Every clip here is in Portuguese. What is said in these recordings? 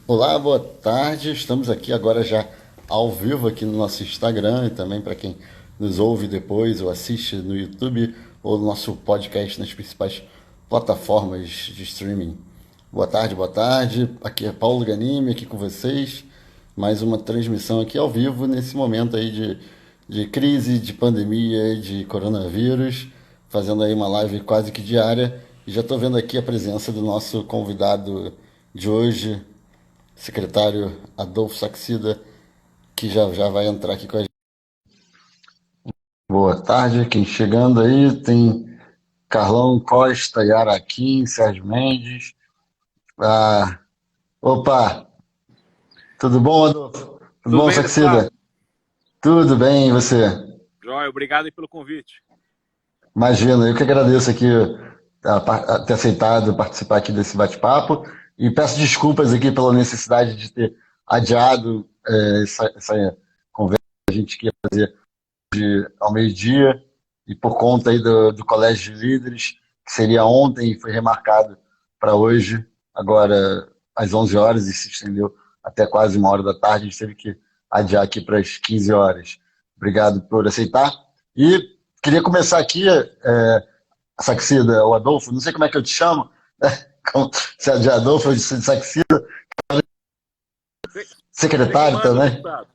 Olá, boa tarde. Estamos aqui agora já ao vivo aqui no nosso Instagram e também para quem nos ouve depois ou assiste no YouTube ou no nosso podcast nas principais plataformas de streaming. Boa tarde, boa tarde. Aqui é Paulo Ganimi, aqui com vocês. Mais uma transmissão aqui ao vivo nesse momento aí de crise, de pandemia, de coronavírus, fazendo aí uma live quase que diária. E já estou vendo aqui a presença do nosso convidado de hoje, secretário Adolfo Saxida, que já vai entrar aqui com a gente. Boa tarde, quem chegando aí tem Carlão Costa, Yara Kim, Sérgio Mendes. Ah, opa, tudo bom, Adolfo? Tudo Tudo bom, bem, Saxida? deputado? Tudo bem, e você? Joia, obrigado aí pelo convite. Imagina, eu que agradeço aqui a ter aceitado participar aqui desse bate-papo e peço desculpas aqui pela necessidade de ter adiado essa conversa que a gente queria fazer ao meio-dia e por conta aí do Colégio de Líderes, que seria ontem e foi remarcado para hoje, agora às 11 horas e se estendeu até quase 1 hora da tarde, a gente teve que adiar aqui para as 15 horas. Obrigado por aceitar. E queria começar aqui, Saxida, o Adolfo, não sei como é que eu te chamo, né? Se é de Adolfo ou de Saxida, Você que secretário manda, também. deputado.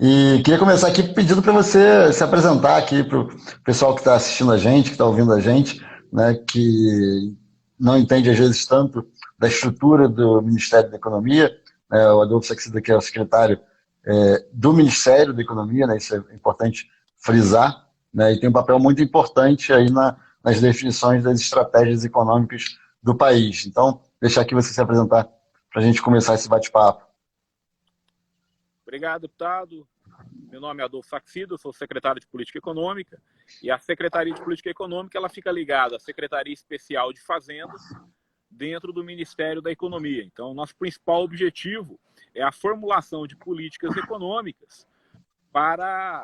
E queria começar aqui pedindo para você se apresentar aqui para o pessoal que está assistindo a gente, que está ouvindo a gente, né, que não entende às vezes tanto da estrutura do Ministério da Economia. O Adolfo Saxida, que é o secretário do Ministério da Economia, né, isso é importante frisar, né, e tem um papel muito importante aí nas definições das estratégias econômicas do país. Então, deixar aqui você se apresentar para a gente começar esse bate-papo. Obrigado, deputado. Meu nome é Adolfo Saxida, eu sou secretário de Política Econômica e a Secretaria de Política Econômica ela fica ligada à Secretaria Especial de Fazenda dentro do Ministério da Economia. Então, nosso principal objetivo é a formulação de políticas econômicas para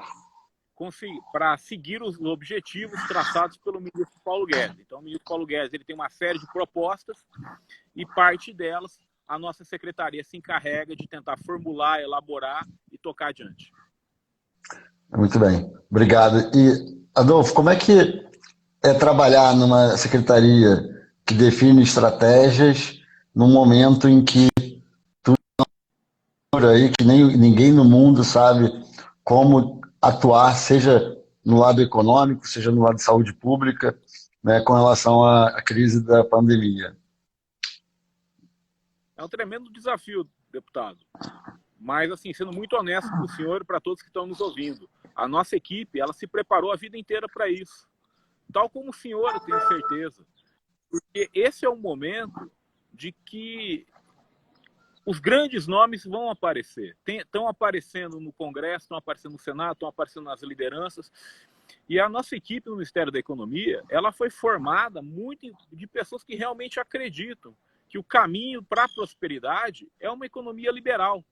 seguir os objetivos traçados pelo ministro Paulo Guedes. Então, o ministro Paulo Guedes ele tem uma série de propostas e parte delas a nossa secretaria se encarrega de tentar formular, elaborar e tocar adiante. Muito bem, obrigado. E, Adolfo, como é que é trabalhar numa secretaria que define estratégias num momento em que por aí que nem ninguém no mundo sabe como atuar, seja no lado econômico, seja no lado de saúde pública, né, com relação à crise da pandemia? É um tremendo desafio, deputado. Mas, assim, sendo muito honesto com o senhor e para todos que estão nos ouvindo, a nossa equipe, ela se preparou a vida inteira para isso. Tal como o senhor, eu tenho certeza. Porque esse é o momento de que os grandes nomes vão aparecer. Estão aparecendo no Congresso, estão aparecendo no Senado, estão aparecendo nas lideranças. E a nossa equipe no Ministério da Economia, ela foi formada muito de pessoas que realmente acreditam que o caminho para a prosperidade é uma economia liberal.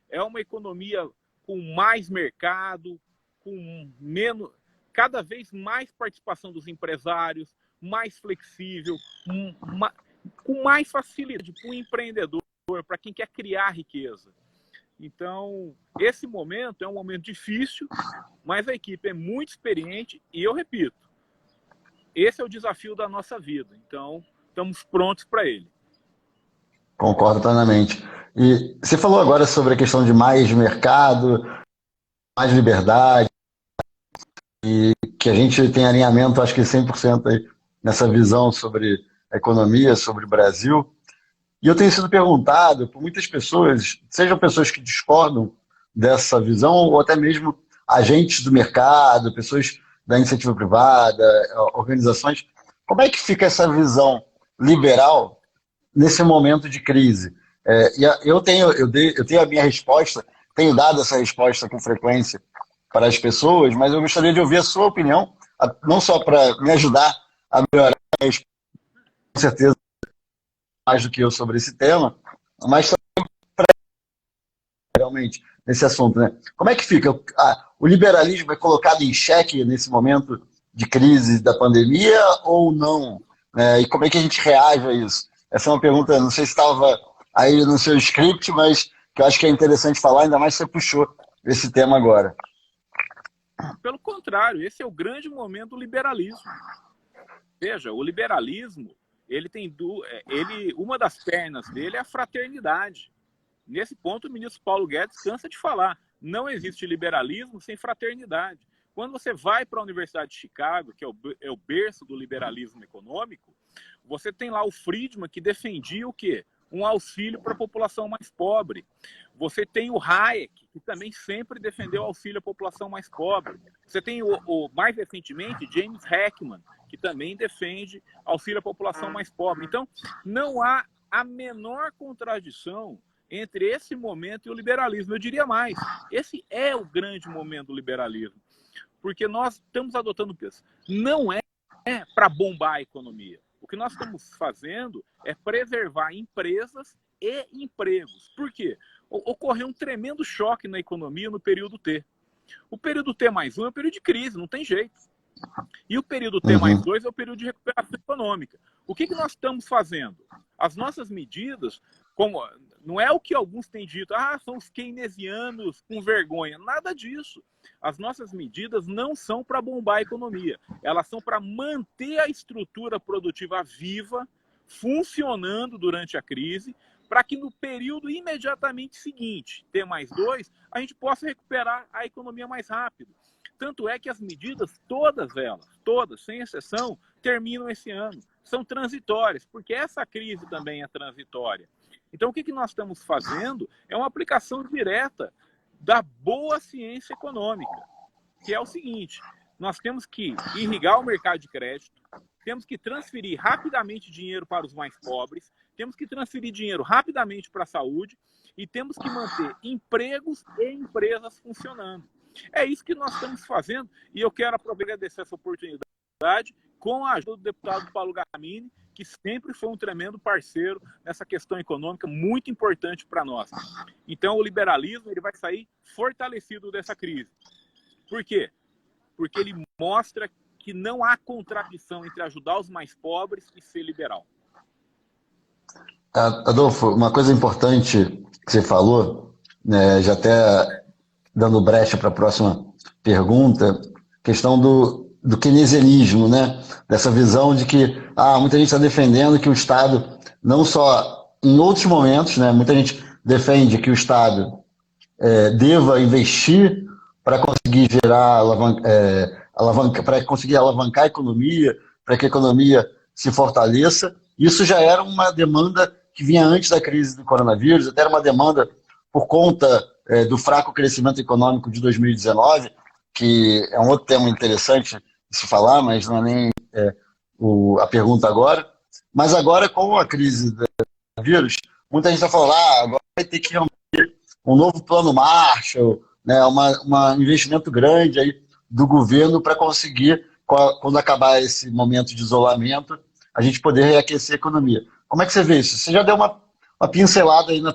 É uma economia com mais mercado, com menos, cada vez mais participação dos empresários, mais flexível, com mais facilidade para o empreendedor, para quem quer criar riqueza. Então, esse momento é um momento difícil, mas a equipe é muito experiente e eu repito, esse é o desafio da nossa vida. Então, estamos prontos para ele. Concordo plenamente. E você falou agora sobre a questão de mais mercado, mais liberdade, que a gente tem alinhamento, acho que 100% aí nessa visão sobre a economia, sobre o Brasil. E eu tenho sido perguntado por muitas pessoas, sejam pessoas que discordam dessa visão, ou até mesmo agentes do mercado, pessoas da iniciativa privada, organizações, como é que fica essa visão liberal nesse momento de crise? Eu tenho a minha resposta, tenho dado essa resposta com frequência para as pessoas, mas eu gostaria de ouvir a sua opinião, não só para me ajudar a melhorar, com certeza, mais do que eu sobre esse tema, mas realmente nesse assunto, né? Como é que fica? O liberalismo é colocado em xeque nesse momento de crise da pandemia ou não? E como é que a gente reage a isso? Essa é uma pergunta, não sei se estava aí no seu script, mas que eu acho que é interessante falar, ainda mais que você puxou esse tema agora. Pelo contrário, esse é o grande momento do liberalismo. Veja, o liberalismo, uma das pernas dele é a fraternidade. Nesse ponto, o ministro Paulo Guedes cansa de falar. Não existe liberalismo sem fraternidade. Quando você vai para a Universidade de Chicago, que é o berço do liberalismo econômico, você tem lá o Friedman, que defendia o quê? Um auxílio para a população mais pobre. Você tem o Hayek, que também sempre defendeu auxílio à população mais pobre. Você tem, mais recentemente, James Heckman, que também defende auxílio à população mais pobre. Então, não há a menor contradição entre esse momento e o liberalismo. Eu diria mais, esse é o grande momento do liberalismo, porque nós estamos adotando peso. Não é para bombar a economia. O que nós estamos fazendo é preservar empresas e empregos. Por quê? Ocorreu um tremendo choque na economia no período T. O período T+1 é um período de crise, não tem jeito. E o período T+2 é o período de recuperação econômica. O que nós estamos fazendo? As nossas medidas, não é o que alguns têm dito, são os keynesianos com vergonha. Nada disso. As nossas medidas não são para bombar a economia. Elas são para manter a estrutura produtiva viva, funcionando durante a crise, para que no período imediatamente seguinte, T+2, a gente possa recuperar a economia mais rápido. Tanto é que as medidas, todas elas, todas, sem exceção, terminam esse ano. São transitórias, porque essa crise também é transitória. Então, o que nós estamos fazendo é uma aplicação direta da boa ciência econômica, que é o seguinte: nós temos que irrigar o mercado de crédito, temos que transferir rapidamente dinheiro para os mais pobres, temos que transferir dinheiro rapidamente para a saúde e temos que manter empregos e empresas funcionando. É isso que nós estamos fazendo e eu quero agradecer essa oportunidade com a ajuda do deputado Paulo Gamini, que sempre foi um tremendo parceiro nessa questão econômica muito importante para nós. Então, o liberalismo ele vai sair fortalecido dessa crise. Por quê? Porque ele mostra que não há contradição entre ajudar os mais pobres e ser liberal. Adolfo, uma coisa importante que você falou, né, já até dando brecha para a próxima pergunta, questão do keynesianismo, né? Dessa visão de que muita gente está defendendo que o Estado, não só em outros momentos, né? Muita gente defende que o Estado deva investir para conseguir gerar para conseguir alavancar a economia, para que a economia se fortaleça. Isso já era uma demanda que vinha antes da crise do coronavírus, até era uma demanda por conta do fraco crescimento econômico de 2019, que é um outro tema interessante de se falar, mas não é nem a pergunta agora. Mas agora, com a crise do vírus, muita gente está falando, agora vai ter que ter um novo plano Marshall, né, um investimento grande aí do governo para conseguir, quando acabar esse momento de isolamento, a gente poder reaquecer a economia. Como é que você vê isso? Você já deu uma pincelada aí na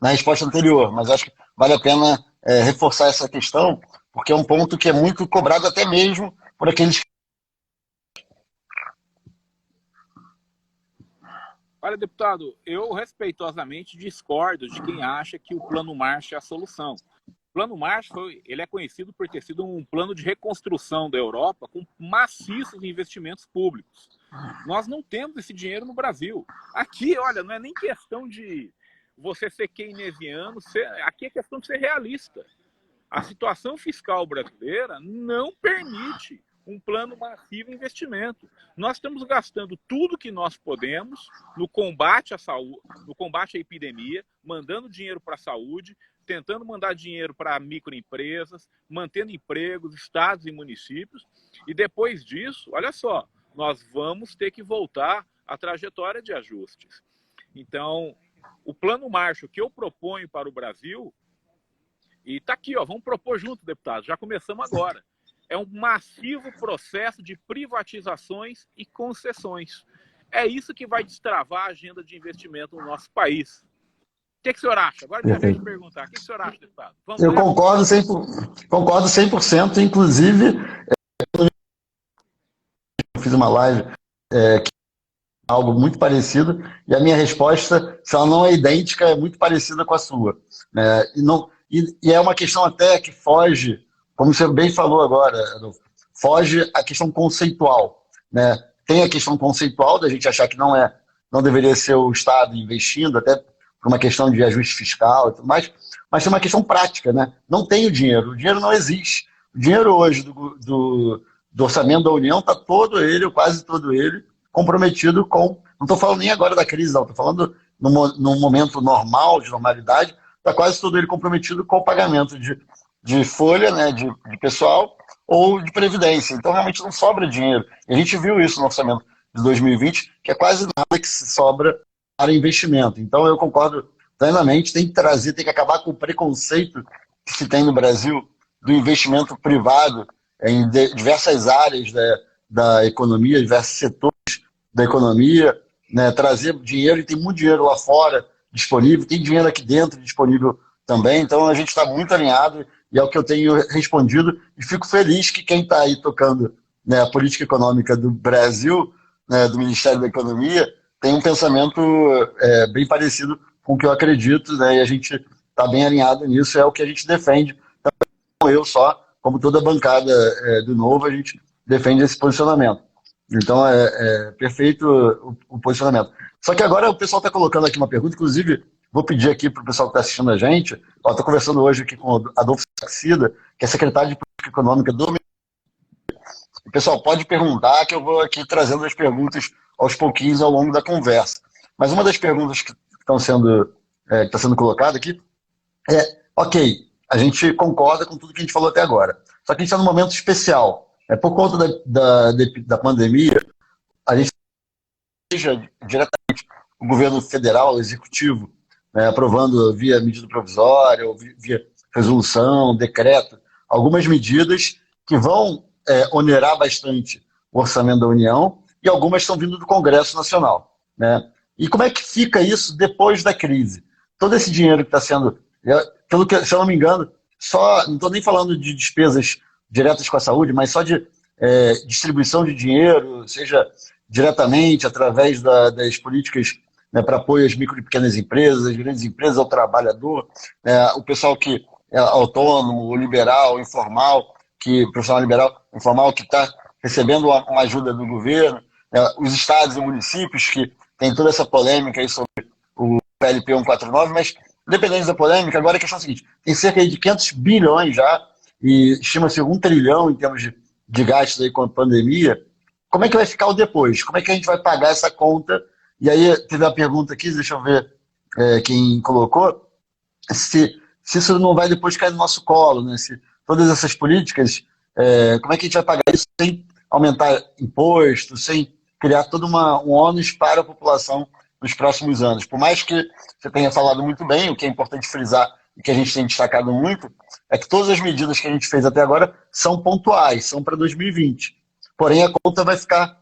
resposta anterior, mas acho que vale a pena reforçar essa questão, porque é um ponto que é muito cobrado até mesmo por aqueles... Olha, deputado, eu respeitosamente discordo de quem acha que o Plano Marshall é a solução. O Plano Marshall ele é conhecido por ter sido um plano de reconstrução da Europa com maciços investimentos públicos. Nós não temos esse dinheiro no Brasil. Aqui, olha, não é nem questão de você ser keynesiano, aqui é questão de ser realista. A situação fiscal brasileira não permite um plano massivo de investimento. Nós estamos gastando tudo que nós podemos no combate à saúde, no combate à epidemia, mandando dinheiro para a saúde, tentando mandar dinheiro para microempresas, mantendo empregos, estados e municípios. E depois disso, olha só, nós vamos ter que voltar à trajetória de ajustes. Então, o Plano Marshall que eu proponho para o Brasil, e está aqui, vamos propor junto, deputado, já começamos agora, é um massivo processo de privatizações e concessões. É isso que vai destravar a agenda de investimento no nosso país. O que o senhor acha? Agora minha vez de perguntar. O que o senhor acha, deputado? Eu concordo 100%, inclusive, eu fiz uma live algo muito parecido, e a minha resposta, se ela não é idêntica, é muito parecida com a sua, né? E é uma questão até que foge, como você bem falou agora, Adolfo, foge a questão conceitual, né? Tem a questão conceitual da gente achar que não deveria ser o Estado investindo, até por uma questão de ajuste fiscal e tudo mais, mas tem uma questão prática, né? Não tem o dinheiro não existe. O dinheiro hoje do orçamento da União está todo ele, ou quase todo ele, comprometido com. Não estou falando nem agora da crise, não, estou falando num momento normal, de normalidade, está quase todo ele comprometido com o pagamento de folha, né, de pessoal ou de previdência. Então, realmente não sobra dinheiro. E a gente viu isso no orçamento de 2020, que é quase nada que se sobra para investimento. Então, eu concordo plenamente, tem que trazer, tem que acabar com o preconceito que se tem no Brasil do investimento privado em diversas áreas da economia, diversos setores da economia, né, trazer dinheiro, e tem muito dinheiro lá fora disponível, tem dinheiro aqui dentro disponível também, então a gente está muito alinhado e é o que eu tenho respondido e fico feliz que quem está aí tocando, né, a política econômica do Brasil, né, do Ministério da Economia, tem um pensamento bem parecido com o que eu acredito, né, e a gente está bem alinhado nisso, é o que a gente defende, não eu só, como toda a bancada do Novo, a gente defende esse posicionamento. Então é perfeito o posicionamento. Só que agora o pessoal está colocando aqui uma pergunta, inclusive vou pedir aqui para o pessoal que está assistindo a gente, estou conversando hoje aqui com o Adolfo Saxida, que é secretário de Política Econômica do. O pessoal pode perguntar, que eu vou aqui trazendo as perguntas aos pouquinhos ao longo da conversa. Mas uma das perguntas que está sendo colocada aqui ok, a gente concorda com tudo que a gente falou até agora. Só que a gente está num momento especial. Por conta da pandemia, a gente seja diretamente o governo federal, o executivo, né, aprovando via medida provisória, ou via resolução, decreto, algumas medidas que vão onerar bastante o orçamento da União, e algumas estão vindo do Congresso Nacional, né? E como é que fica isso depois da crise? Todo esse dinheiro que está sendo, pelo que, se eu não me engano, não estou nem falando de despesas diretas com a saúde, mas só de distribuição de dinheiro, seja diretamente através das políticas, né, para apoio às micro e pequenas empresas, às grandes empresas, ao trabalhador, o pessoal que é autônomo, o liberal, o informal, profissional liberal, informal, que está recebendo uma ajuda do governo, os estados e municípios, que tem toda essa polêmica aí sobre o PLP 149, mas independente da polêmica, agora a questão é a seguinte, tem cerca de 500 bilhões já, e estima-se 1 trilhão em termos de gastos aí com a pandemia. Como é que vai ficar o depois? Como é que a gente vai pagar essa conta? E aí teve a pergunta aqui, deixa eu ver quem colocou, se isso não vai depois cair no nosso colo, né? Se todas essas políticas, como é que a gente vai pagar isso sem aumentar imposto, sem criar todo um ônus para a população nos próximos anos? Por mais que você tenha falado muito bem, o que é importante frisar e que a gente tem destacado muito, é que todas as medidas que a gente fez até agora são pontuais, são para 2020. Porém, a conta vai ficar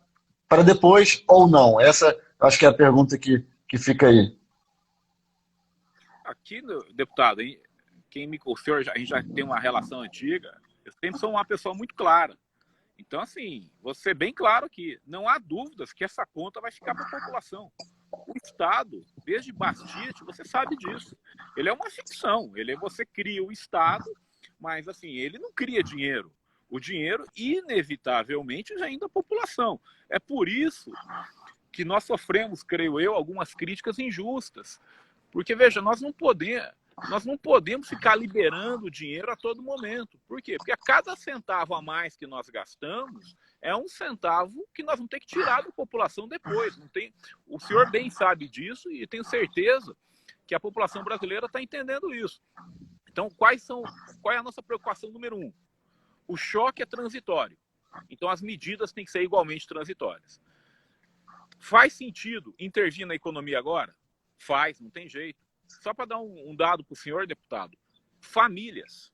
para depois ou não? Essa, acho que é a pergunta que fica aí. Aqui, deputado, o senhor, a gente já tem uma relação antiga, eu sempre sou uma pessoa muito clara. Então, assim, vou ser bem claro aqui, não há dúvidas que essa conta vai ficar para a população. O Estado, desde Bastide, você sabe disso. Ele é uma ficção. Você cria o Estado, mas assim, ele não cria dinheiro. O dinheiro, inevitavelmente, já indo à população. É por isso que nós sofremos, creio eu, algumas críticas injustas. Porque, veja, nós não podemos ficar liberando dinheiro a todo momento. Por quê? Porque a cada centavo a mais que nós gastamos é um centavo que nós vamos ter que tirar da população depois. O senhor bem sabe disso e tenho certeza que a população brasileira está entendendo isso. Então, qual é a nossa preocupação número 1? O choque é transitório. Então, as medidas têm que ser igualmente transitórias. Faz sentido intervir na economia agora? Faz, não tem jeito. Só para dar um dado para o senhor, deputado, famílias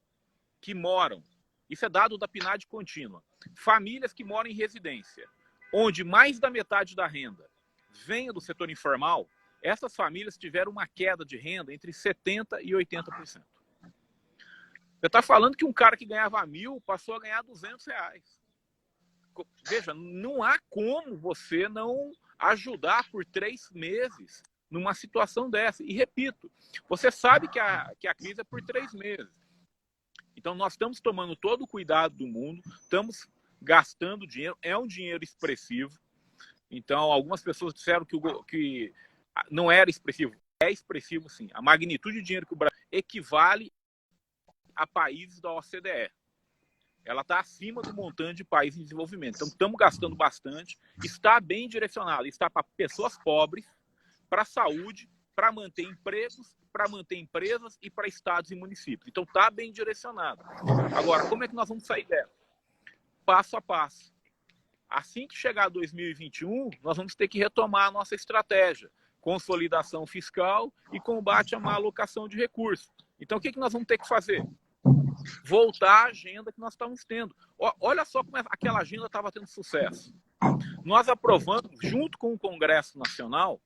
que moram, isso é dado da PNAD contínua, famílias que moram em residência, onde mais da metade da renda venha do setor informal, essas famílias tiveram uma queda de renda entre 70% e 80%. Você está falando que um cara que ganhava 1.000 passou a ganhar R$200. Veja, não há como você não ajudar por 3 meses numa situação dessa. E repito, você sabe que a crise é por 3 meses. Então nós estamos tomando todo o cuidado do mundo, estamos gastando dinheiro, é um dinheiro expressivo. Então algumas pessoas disseram que não era expressivo. É expressivo, sim. A magnitude de dinheiro que o Brasil equivale a países da OCDE. Ela está acima do montante de países em desenvolvimento. Então, estamos gastando bastante. Está bem direcionado. Está para pessoas pobres, para a saúde, para manter empregos, para manter empresas e para estados e municípios. Então, está bem direcionado. Agora, como é que nós vamos sair dela? Passo a passo. Assim que chegar 2021, nós vamos ter que retomar a nossa estratégia. Consolidação fiscal e combate à má alocação de recursos. Então, o que nós vamos ter que fazer? Voltar à agenda que nós estávamos tendo. Olha só como aquela agenda estava tendo sucesso. Nós aprovamos, junto com o Congresso Nacional,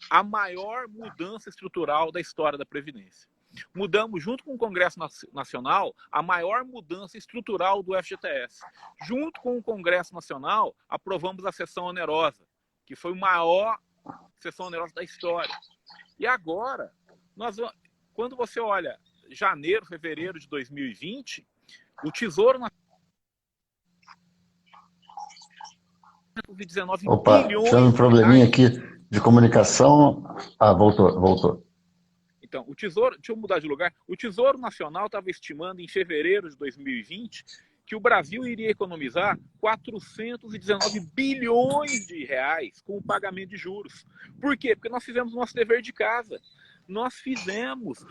a maior mudança estrutural da história da Previdência. Mudamos, junto com o Congresso Nacional, a maior mudança estrutural do FGTS. Junto com o Congresso Nacional, aprovamos a cessão onerosa, que foi a maior cessão onerosa da história. E agora, quando você olha janeiro, fevereiro de 2020, o Tesouro Nacional... Opa, tivemos um probleminha aqui de comunicação. Ah, voltou. Então, o Tesouro, deixa eu mudar de lugar. O Tesouro Nacional estava estimando em fevereiro de 2020 que o Brasil iria economizar 419 bilhões de reais com o pagamento de juros. Por quê? Porque nós fizemos o nosso dever de casa. Nós fizemos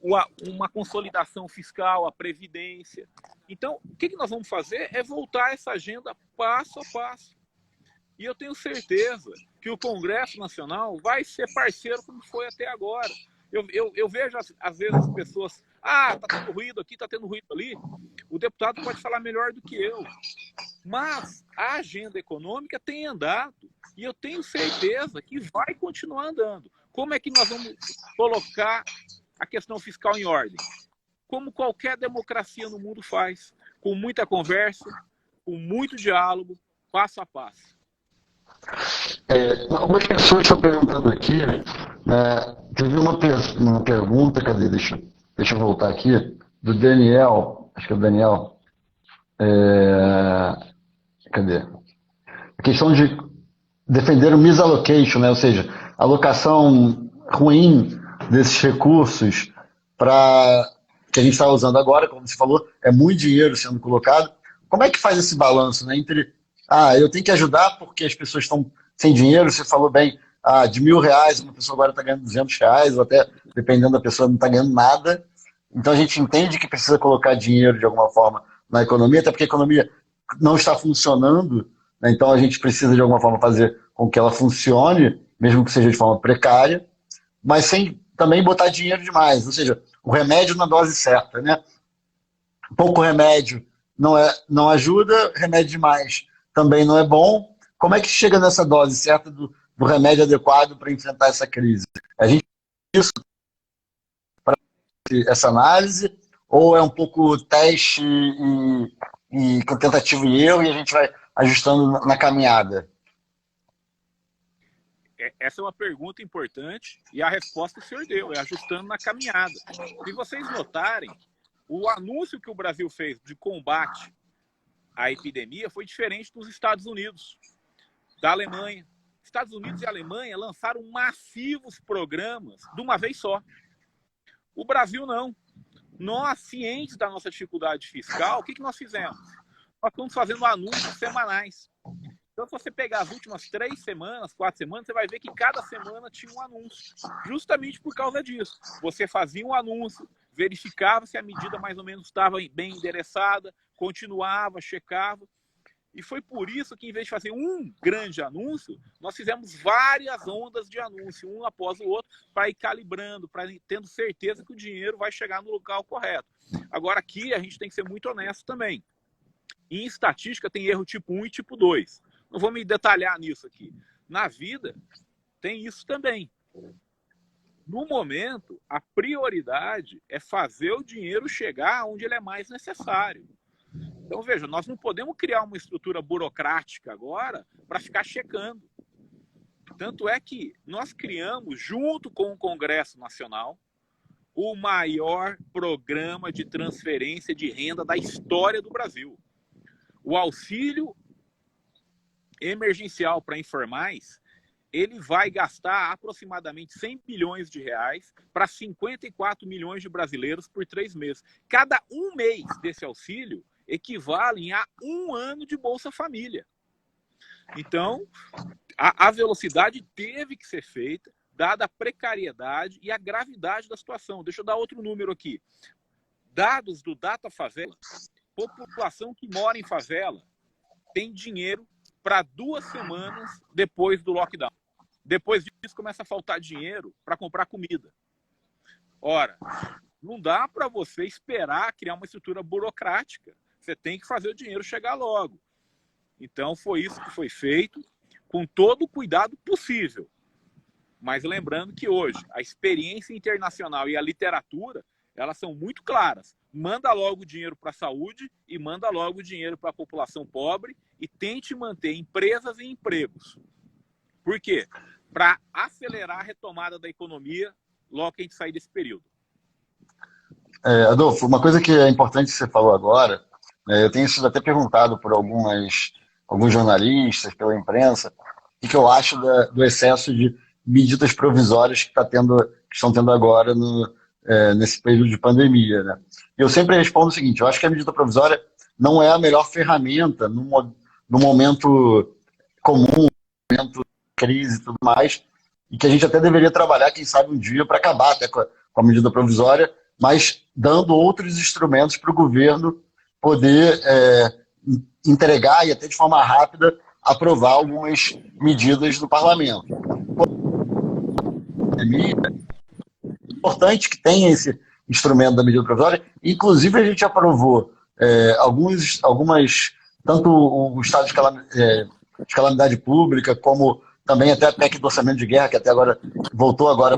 uma consolidação fiscal, a Previdência. Então, o que nós vamos fazer é voltar essa agenda passo a passo. E eu tenho certeza que o Congresso Nacional vai ser parceiro como foi até agora. Eu vejo, às vezes, as pessoas... Ah, está tendo ruído aqui, está tendo ruído ali. O deputado pode falar melhor do que eu. Mas a agenda econômica tem andado. E eu tenho certeza que vai continuar andando. Como é que nós vamos colocar a questão fiscal em ordem? Como qualquer democracia no mundo faz. Com muita conversa, com muito diálogo, passo a passo. Algumas pessoas estão perguntando aqui, teve uma pergunta, cadê? Deixa eu voltar aqui, do Daniel, acho que é o Daniel. Cadê? A questão de defender o misallocation, né? Ou seja, alocação ruim desses recursos que a gente está usando agora, como você falou, é muito dinheiro sendo colocado. Como é que faz esse balanço, né, entre eu tenho que ajudar porque as pessoas estão sem dinheiro, você falou bem, de R$1.000, uma pessoa agora está ganhando R$200, ou até, dependendo da pessoa, não está ganhando nada. Então a gente entende que precisa colocar dinheiro de alguma forma na economia, até porque a economia não está funcionando, né? Então a gente precisa de alguma forma fazer com que ela funcione, mesmo que seja de forma precária, mas sem também botar dinheiro demais, ou seja, o remédio na dose certa, né? Pouco remédio não ajuda, remédio demais também não é bom. Como é que chega nessa dose certa do remédio adequado para enfrentar essa crise? A gente isso para essa análise, ou é um pouco teste e com tentativa e erro, e a gente vai ajustando na caminhada? Essa é uma pergunta importante e a resposta o senhor deu, é ajustando na caminhada. Se vocês notarem, o anúncio que o Brasil fez de combate à epidemia foi diferente dos Estados Unidos, da Alemanha. Estados Unidos e Alemanha lançaram massivos programas de uma vez só. O Brasil não. Nós, cientes da nossa dificuldade fiscal, o que nós fizemos? Nós estamos fazendo anúncios semanais. Então, se você pegar as últimas 3 semanas, 4 semanas, você vai ver que cada semana tinha um anúncio. Justamente por causa disso. Você fazia um anúncio, verificava se a medida mais ou menos estava bem endereçada, continuava, checava. E foi por isso que, em vez de fazer um grande anúncio, nós fizemos várias ondas de anúncio, um após o outro, para ir calibrando, para ir tendo certeza que o dinheiro vai chegar no local correto. Agora, aqui, a gente tem que ser muito honesto também. Em estatística, tem erro tipo 1 e tipo 2. Não vou me detalhar nisso aqui. Na vida, tem isso também. No momento, a prioridade é fazer o dinheiro chegar onde ele é mais necessário. Então, veja, nós não podemos criar uma estrutura burocrática agora para ficar checando. Tanto é que nós criamos, junto com o Congresso Nacional, o maior programa de transferência de renda da história do Brasil. O auxílio emergencial para informais, ele vai gastar aproximadamente 100 bilhões de reais para 54 milhões de brasileiros por 3 meses. Cada um mês desse auxílio equivale a 1 ano de Bolsa Família. Então, a velocidade teve que ser feita, dada a precariedade e a gravidade da situação. Deixa eu dar outro número aqui. Dados do Data Favela, população que mora em favela tem dinheiro para 2 semanas depois do lockdown. Depois disso começa a faltar dinheiro para comprar comida. Ora, não dá para você esperar criar uma estrutura burocrática. Você tem que fazer o dinheiro chegar logo. Então foi isso que foi feito, com todo o cuidado possível. Mas lembrando que hoje a experiência internacional e a literatura, elas são muito claras. Manda logo o dinheiro para a saúde e manda logo o dinheiro para a população pobre e tente manter empresas e empregos. Por quê? Para acelerar a retomada da economia logo que a gente sair desse período. Adolfo, uma coisa que é importante que você falou agora, eu tenho sido até perguntado por alguns jornalistas, pela imprensa, o que eu acho do excesso de medidas provisórias que estão tendo agora nesse período de pandemia, né? Eu sempre respondo o seguinte: eu acho que a medida provisória não é a melhor ferramenta no momento comum, no momento de crise e tudo mais, e que a gente até deveria trabalhar, quem sabe, um dia para acabar até com a medida provisória, mas dando outros instrumentos para o governo poder entregar e até de forma rápida aprovar algumas medidas do parlamento. É importante que tenha esse instrumento da medida provisória. Inclusive, a gente aprovou algumas, tanto o estado de calamidade pública, como também até a PEC do orçamento de guerra, que até agora voltou agora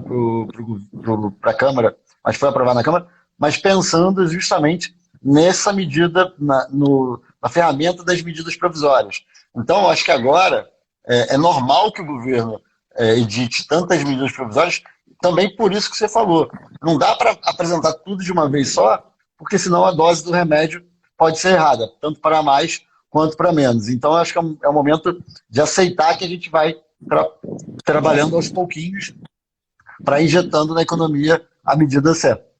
para a Câmara, mas foi aprovada na Câmara, mas pensando justamente nessa medida, na ferramenta das medidas provisórias. Então, eu acho que agora é normal que o governo edite tantas medidas provisórias, também por isso que você falou. Não dá para apresentar tudo de uma vez só, porque senão a dose do remédio pode ser errada, tanto para mais quanto para menos. Então, eu acho que é o momento de aceitar que a gente vai trabalhando aos pouquinhos para injetando na economia a medida certa.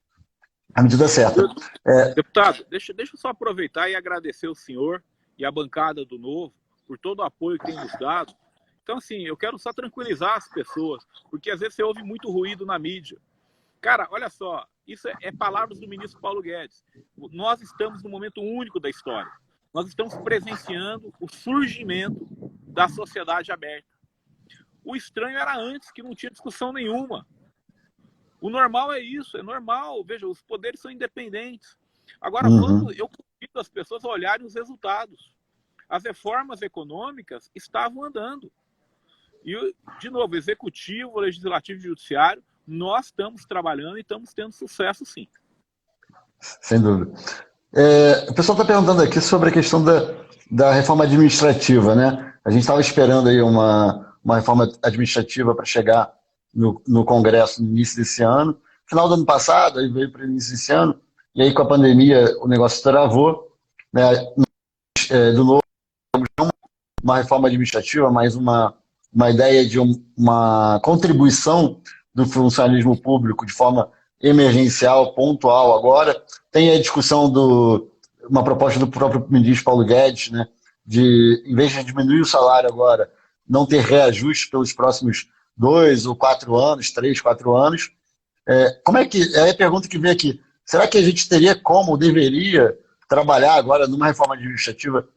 Deputado, deixa eu só aproveitar e agradecer o senhor e a bancada do Novo por todo o apoio que tem nos dado. Então, assim, eu quero só tranquilizar as pessoas, porque às vezes você ouve muito ruído na mídia. Cara, olha só, isso é palavras do ministro Paulo Guedes. Nós estamos num momento único da história. Nós estamos presenciando o surgimento da sociedade aberta. O estranho era antes, que não tinha discussão nenhuma. O normal é isso, é normal. Veja, os poderes são independentes. Agora, quando eu convido as pessoas a olharem os resultados, as reformas econômicas estavam andando. E, de novo, executivo, legislativo e judiciário, nós estamos trabalhando e estamos tendo sucesso, sim. Sem dúvida. O pessoal está perguntando aqui sobre a questão da reforma administrativa, né? A gente estava esperando aí uma reforma administrativa para chegar no Congresso no início desse ano. Final do ano passado, aí veio para o início desse ano, e aí com a pandemia o negócio travou, né? Do novo, uma reforma administrativa, mais uma ideia de uma contribuição do funcionalismo público de forma emergencial, pontual agora. Tem a discussão uma proposta do próprio ministro Paulo Guedes, né, de, em vez de diminuir o salário agora, não ter reajuste pelos próximos 2 ou 4 anos, 3, 4 anos. Como é que, é a pergunta que vem aqui, será que a gente teria como, deveria trabalhar agora numa reforma administrativa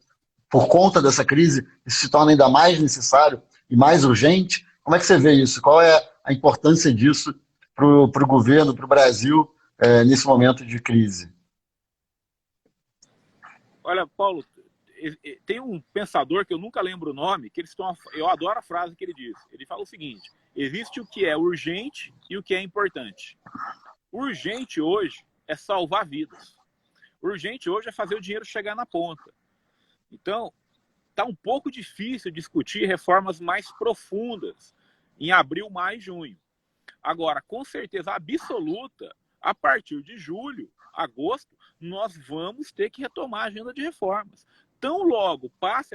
por conta dessa crise? Isso se torna ainda mais necessário e mais urgente? Como é que você vê isso? Qual é a importância disso para o governo, para o Brasil, nesse momento de crise? Olha, Paulo, tem um pensador que eu nunca lembro o nome, que eu adoro a frase que ele diz. Ele fala o seguinte: existe o que é urgente e o que é importante. Urgente hoje é salvar vidas. Urgente hoje é fazer o dinheiro chegar na ponta. Então, está um pouco difícil discutir reformas mais profundas em abril, maio e junho. Agora, com certeza absoluta, a partir de julho, agosto, nós vamos ter que retomar a agenda de reformas. Tão logo passe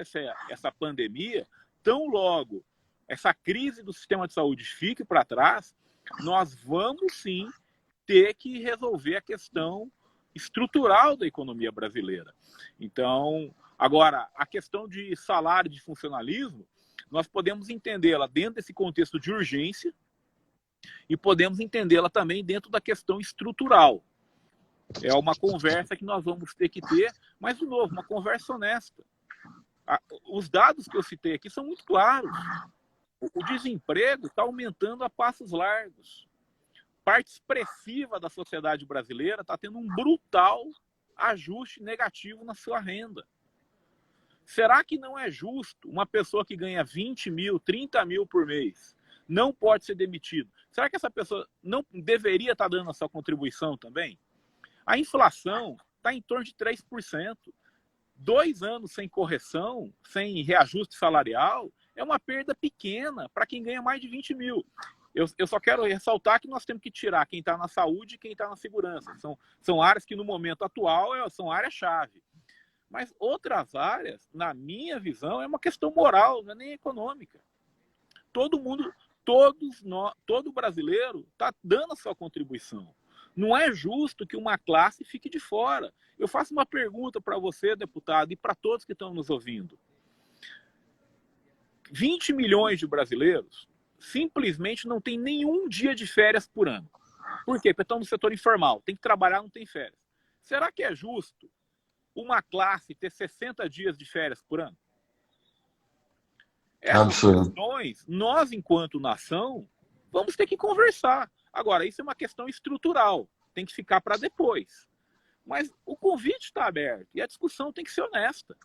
essa pandemia, tão logo essa crise do sistema de saúde fique para trás, nós vamos sim ter que resolver a questão estrutural da economia brasileira. Então, agora, a questão de salário de funcionalismo, nós podemos entendê-la dentro desse contexto de urgência e podemos entendê-la também dentro da questão estrutural. É uma conversa que nós vamos ter que ter, mas, de novo, uma conversa honesta. Os dados que eu citei aqui são muito claros. O desemprego está aumentando a passos largos. Parte expressiva da sociedade brasileira está tendo um brutal ajuste negativo na sua renda. Será que não é justo uma pessoa que ganha 20 mil, 30 mil por mês não pode ser demitido? Será que essa pessoa não deveria estar dando a sua contribuição também? A inflação está em torno de 3%. 2 anos sem correção, sem reajuste salarial, é uma perda pequena para quem ganha mais de 20 mil. Eu só quero ressaltar que nós temos que tirar quem está na saúde e quem está na segurança. São áreas que, no momento atual, são áreas-chave. Mas outras áreas, na minha visão, é uma questão moral, não é nem econômica. Todo brasileiro está dando a sua contribuição. Não é justo que uma classe fique de fora. Eu faço uma pergunta para você, deputado, e para todos que estão nos ouvindo. 20 milhões de brasileiros simplesmente não tem nenhum dia de férias por ano. Por quê? Porque estão no setor informal. Tem que trabalhar, não tem férias. Será que é justo uma classe ter 60 dias de férias por ano? Essas questões, nós, enquanto nação, vamos ter que conversar. Agora, isso é uma questão estrutural. Tem que ficar para depois. Mas o convite está aberto e a discussão tem que ser honesta.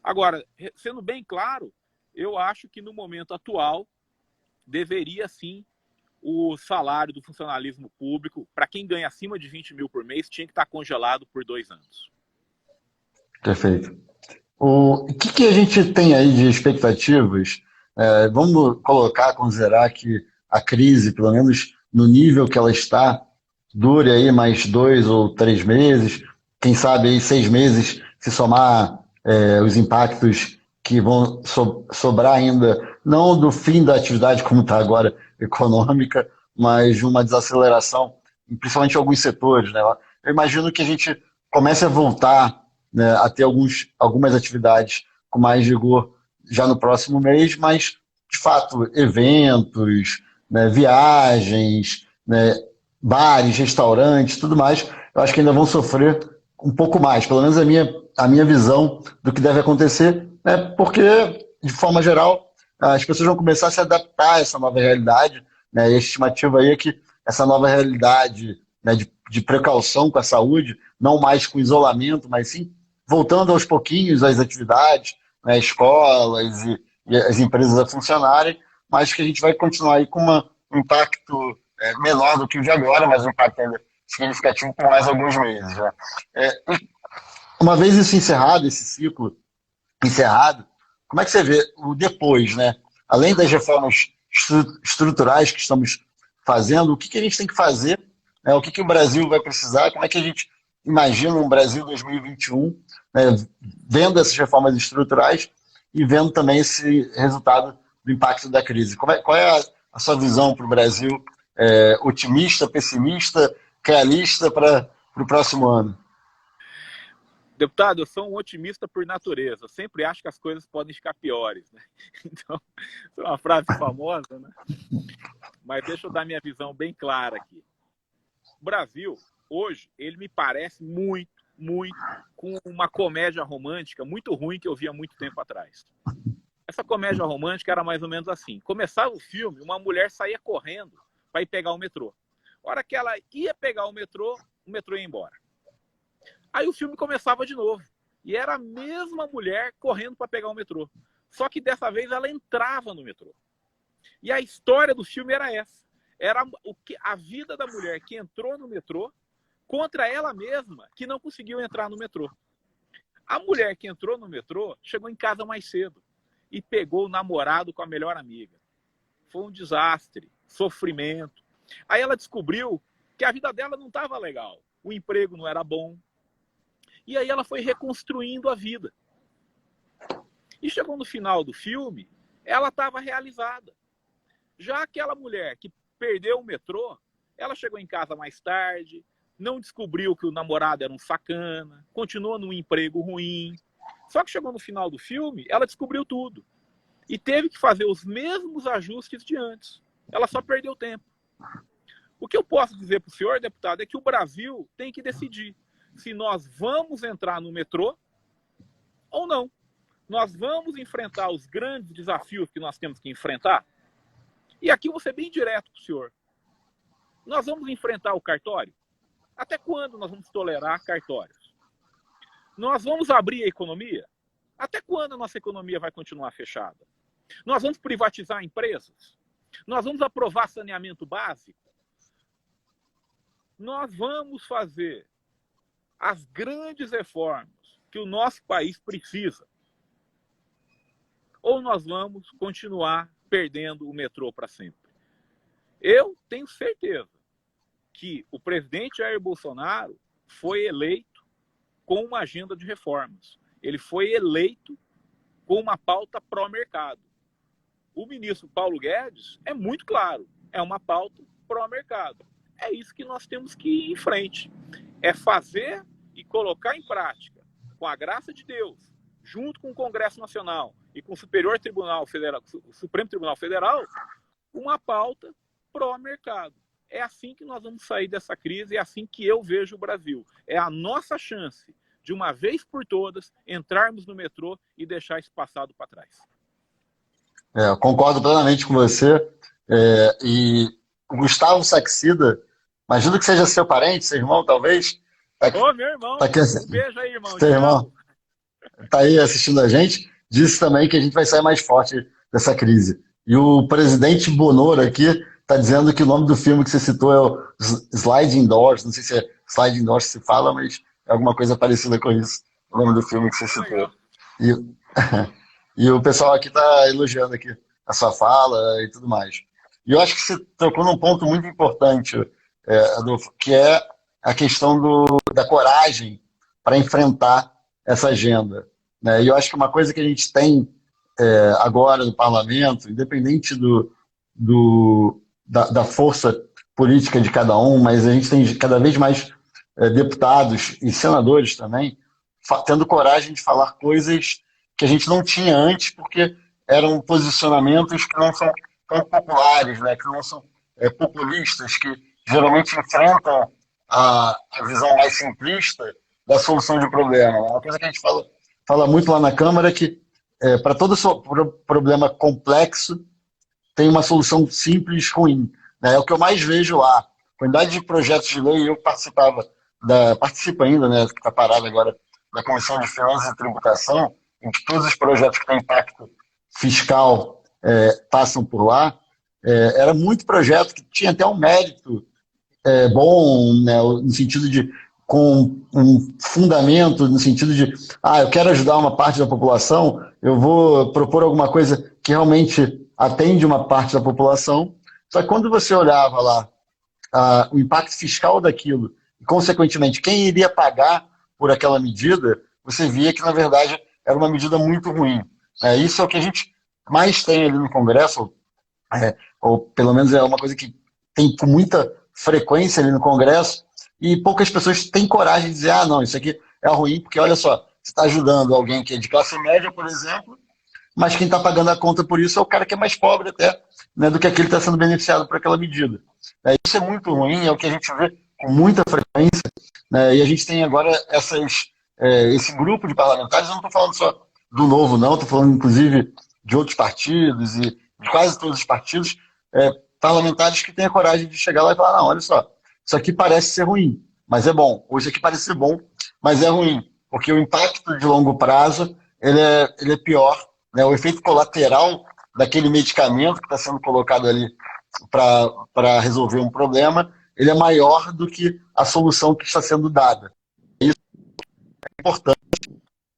Agora, sendo bem claro, eu acho que no momento atual deveria sim o salário do funcionalismo público, para quem ganha acima de 20 mil por mês, tinha que estar congelado por 2 anos. Perfeito. O que a gente tem aí de expectativas? Vamos considerar que a crise, pelo menos no nível que ela está, dure aí mais 2 ou 3 meses, quem sabe aí 6 meses, se somar os impactos que vão sobrar ainda, não do fim da atividade como está agora, econômica, mas de uma desaceleração, principalmente em alguns setores, né? Eu imagino que a gente comece a voltar, né, a ter algumas atividades com mais vigor já no próximo mês, mas, de fato, eventos, né, viagens, né, bares, restaurantes, tudo mais, eu acho que ainda vão sofrer um pouco mais, pelo menos a minha visão do que deve acontecer, né, porque, de forma geral, as pessoas vão começar a se adaptar a essa nova realidade, né, e a estimativa aí é que essa nova realidade, né, de precaução com a saúde, não mais com isolamento, mas sim voltando aos pouquinhos às atividades, né, escolas e as empresas a funcionarem, mas que a gente vai continuar aí com um impacto menor do que o de agora, mas um impacto ainda significativo por mais alguns meses. Né? Uma vez isso encerrado, esse ciclo encerrado, como é que você vê o depois, né? Além das reformas estruturais que estamos fazendo, o que a gente tem que fazer, né? O que o Brasil vai precisar, como é que a gente imagina um Brasil 2021, né, vendo essas reformas estruturais e vendo também esse resultado do impacto da crise. Qual é a sua visão para o Brasil? Otimista, pessimista, realista para o próximo ano? Deputado, eu sou um otimista por natureza. Eu sempre acho que as coisas podem ficar piores, né? Então, é uma frase famosa, né? Mas deixa eu dar minha visão bem clara aqui. O Brasil, hoje, ele me parece muito com uma comédia romântica muito ruim que eu vi há muito tempo atrás. Essa comédia romântica era mais ou menos assim. Começava o filme, uma mulher saía correndo para ir pegar o metrô. A hora que ela ia pegar o metrô ia embora. Aí o filme começava de novo. E era a mesma mulher correndo para pegar o metrô. Só que dessa vez ela entrava no metrô. E a história do filme era essa. Era a vida da mulher que entrou no metrô contra ela mesma, que não conseguiu entrar no metrô. A mulher que entrou no metrô chegou em casa mais cedo e pegou o namorado com a melhor amiga. foi um desastre, sofrimento. Aí ela descobriu que a vida dela não estava legal, o emprego não era bom. E aí ela foi reconstruindo a vida. E chegou no final do filme, ela estava realizada. Já aquela mulher que perdeu o metrô, ela chegou em casa mais tarde, não descobriu que o namorado era um sacana, continuou num emprego ruim. Só que chegou no final do filme, ela descobriu tudo. E teve que fazer os mesmos ajustes de antes. Ela só perdeu tempo. O que eu posso dizer para o senhor, deputado, é que o Brasil tem que decidir se nós vamos entrar no metrô ou não. Nós vamos enfrentar os grandes desafios que nós temos que enfrentar. E aqui eu vou ser bem direto para o senhor. Nós vamos enfrentar o cartório? Até quando nós vamos tolerar cartórios? Nós vamos abrir a economia? Até quando a nossa economia vai continuar fechada? Nós vamos privatizar empresas? Nós vamos aprovar saneamento básico? Nós vamos fazer as grandes reformas que o nosso país precisa? Ou nós vamos continuar perdendo o metrô para sempre? Eu tenho certeza que o presidente Jair Bolsonaro foi eleito com uma agenda de reformas. Ele foi eleito com uma pauta pró-mercado. O ministro Paulo Guedes é muito claro, é uma pauta pró-mercado. É isso que nós temos que ir em frente. É fazer e colocar em prática, com a graça de Deus, junto com o Congresso Nacional e com o Superior Tribunal Federal, o Supremo Tribunal Federal, uma pauta pró-mercado. É assim que nós vamos sair dessa crise, é assim que eu vejo o Brasil. É a nossa chance, de uma vez por todas, entrarmos no metrô e deixar esse passado para trás. Eu concordo plenamente com você. E o Gustavo Saxida, imagino que seja seu parente, seu irmão, talvez. Ô, meu irmão, tá aqui, um beijo aí, irmão. seu irmão está aí assistindo a gente, disse também que a gente vai sair mais forte dessa crise. E o presidente Bonoro aqui está dizendo que o nome do filme que você citou é o Sliding Doors, não sei se é Sliding Doors que se fala, mas é alguma coisa parecida com isso, o nome do filme que você citou. E o pessoal aqui está elogiando aqui a sua fala e tudo mais. E eu acho que você tocou num ponto muito importante, Adolfo, que é a questão da coragem para enfrentar essa agenda, né? E eu acho que uma coisa que a gente tem agora no parlamento, independente da força política de cada um, mas a gente tem cada vez mais deputados e senadores também tendo coragem de falar coisas que a gente não tinha antes, porque eram posicionamentos que não são tão populares, né? Que não são populistas, que geralmente enfrentam a visão mais simplista da solução de problema. Uma coisa que a gente fala muito lá na Câmara é que para todo problema complexo tem uma solução simples ruim, né? É o que eu mais vejo lá. A quantidade de projetos de lei, eu participo ainda, né, que está parado agora, da Comissão de Finanças e Tributação, em que todos os projetos que têm impacto fiscal passam por lá. Era muito projeto que tinha até um mérito bom, né, no sentido de com um fundamento, no sentido de eu quero ajudar uma parte da população, eu vou propor alguma coisa que realmente atende uma parte da população. Só que quando você olhava lá o impacto fiscal daquilo, e consequentemente quem iria pagar por aquela medida, você via que na verdade era uma medida muito ruim. Isso é o que a gente mais tem ali no Congresso, ou pelo menos é uma coisa que tem com muita frequência ali no Congresso, e poucas pessoas têm coragem de dizer, não, isso aqui é ruim, porque olha só, você está ajudando alguém que é de classe média, por exemplo, mas quem está pagando a conta por isso é o cara que é mais pobre até, né, do que aquele que está sendo beneficiado por aquela medida. Isso é muito ruim, é o que a gente vê com muita frequência, né, e a gente tem agora esse grupo de parlamentares, eu não estou falando só do Novo, não, estou falando inclusive de outros partidos e de quase todos os partidos, parlamentares que têm a coragem de chegar lá e falar, não, olha só, isso aqui parece ser ruim, mas é bom. Ou isso aqui parece ser bom, mas é ruim. Porque o impacto de longo prazo ele é pior, né? O efeito colateral daquele medicamento que está sendo colocado ali para resolver um problema, ele é maior do que a solução que está sendo dada. Isso é importante,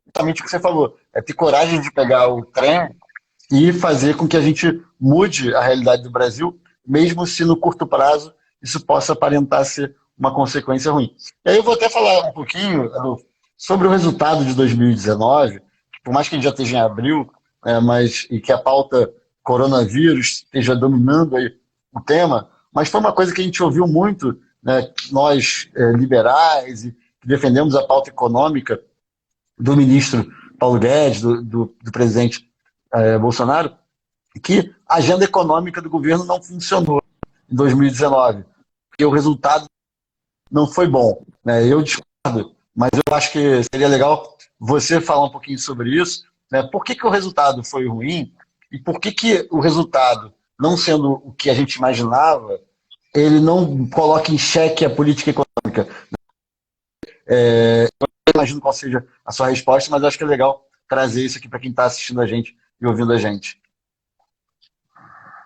exatamente o que você falou. É ter coragem de pegar o trem e fazer com que a gente mude a realidade do Brasil, mesmo se no curto prazo isso possa aparentar ser uma consequência ruim. E aí eu vou até falar um pouquinho sobre o resultado de 2019, que por mais que a gente já esteja em abril, e que a pauta coronavírus esteja dominando aí o tema, mas foi uma coisa que a gente ouviu muito, né, nós liberais e que defendemos a pauta econômica do ministro Paulo Guedes, do presidente Bolsonaro, que a agenda econômica do governo não funcionou em 2019, porque o resultado não foi bom, né? Eu discordo, mas eu acho que seria legal você falar um pouquinho sobre isso, né? Por que o resultado foi ruim e por que o resultado, não sendo o que a gente imaginava, ele não coloca em xeque a política econômica. Eu imagino qual seja a sua resposta, mas acho que é legal trazer isso aqui para quem está assistindo a gente e ouvindo a gente.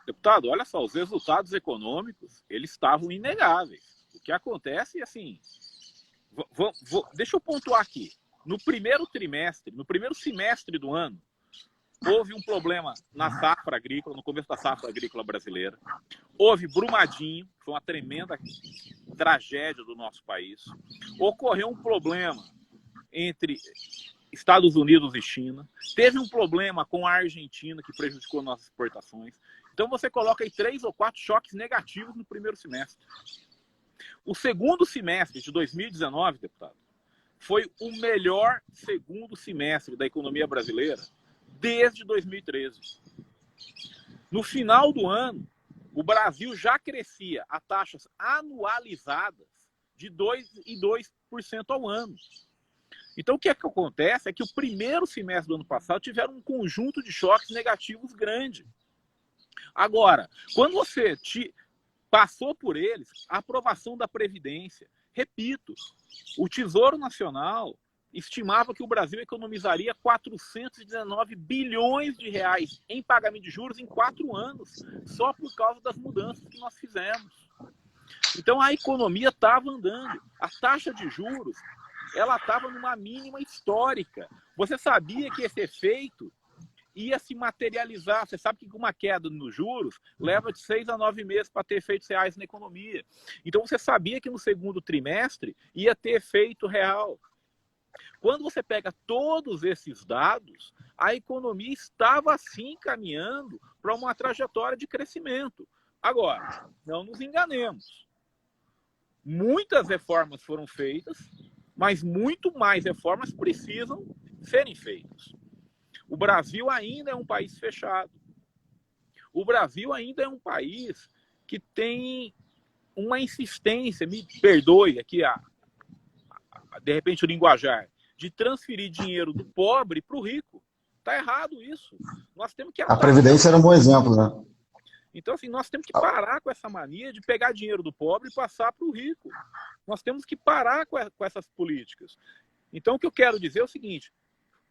Deputado, olha só, os resultados econômicos, eles estavam inegáveis. O que acontece, assim, deixa eu pontuar aqui. No primeiro trimestre, no primeiro semestre do ano, houve um problema na safra agrícola, no começo da safra agrícola brasileira. Houve Brumadinho, que foi uma tremenda tragédia do nosso país. Ocorreu um problema entre Estados Unidos e China. Teve um problema com a Argentina, que prejudicou nossas exportações. Então você coloca aí 3 ou 4 choques negativos no primeiro semestre. O segundo semestre de 2019, deputado, foi o melhor segundo semestre da economia brasileira desde 2013. No final do ano, o Brasil já crescia a taxas anualizadas de 2,2% ao ano. Então, o que acontece é que o primeiro semestre do ano passado tiveram um conjunto de choques negativos grande. Agora, quando você passou por eles, a aprovação da Previdência, repito, o Tesouro Nacional estimava que o Brasil economizaria 419 bilhões de reais em pagamento de juros em 4 anos, só por causa das mudanças que nós fizemos. Então a economia estava andando. A taxa de juros, ela estava numa mínima histórica. Você sabia que esse efeito ia se materializar. Você sabe que uma queda nos juros leva de 6 a 9 meses para ter efeitos reais na economia. Então você sabia que no segundo trimestre ia ter efeito real. Quando você pega todos esses dados, a economia estava sim caminhando para uma trajetória de crescimento. Agora, não nos enganemos. Muitas reformas foram feitas, mas muito mais reformas precisam serem feitas. O Brasil ainda é um país fechado. O Brasil ainda é um país que tem uma insistência, me perdoe aqui, de repente o linguajar, de transferir dinheiro do pobre para o rico. Está errado isso. Nós temos que A Previdência era um bom exemplo, né? Então, assim, nós temos que parar com essa mania de pegar dinheiro do pobre e passar para o rico. Nós temos que parar com essas políticas. Então, o que eu quero dizer é o seguinte.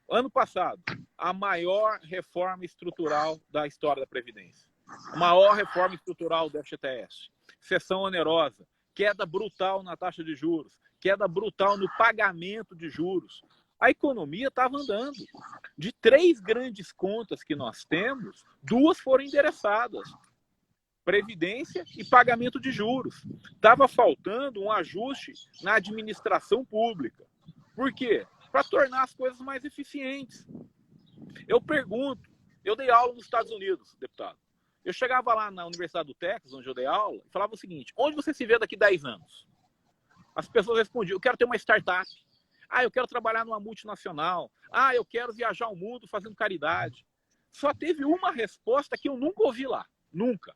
Ano passado, a maior reforma estrutural da história da Previdência. A maior reforma estrutural do FGTS. Cessão onerosa. Queda brutal na taxa de juros. Queda brutal no pagamento de juros. A economia estava andando. De 3 grandes contas que nós temos, 2 foram endereçadas. Previdência e pagamento de juros. Estava faltando um ajuste na administração pública. Por quê? Para tornar as coisas mais eficientes. Eu pergunto, eu dei aula nos Estados Unidos, deputado. Eu chegava lá na Universidade do Texas, onde eu dei aula, e falava o seguinte, onde você se vê daqui 10 anos? As pessoas respondiam, eu quero ter uma startup. Eu quero trabalhar numa multinacional. Eu quero viajar o mundo fazendo caridade. Só teve uma resposta que eu nunca ouvi lá. Nunca.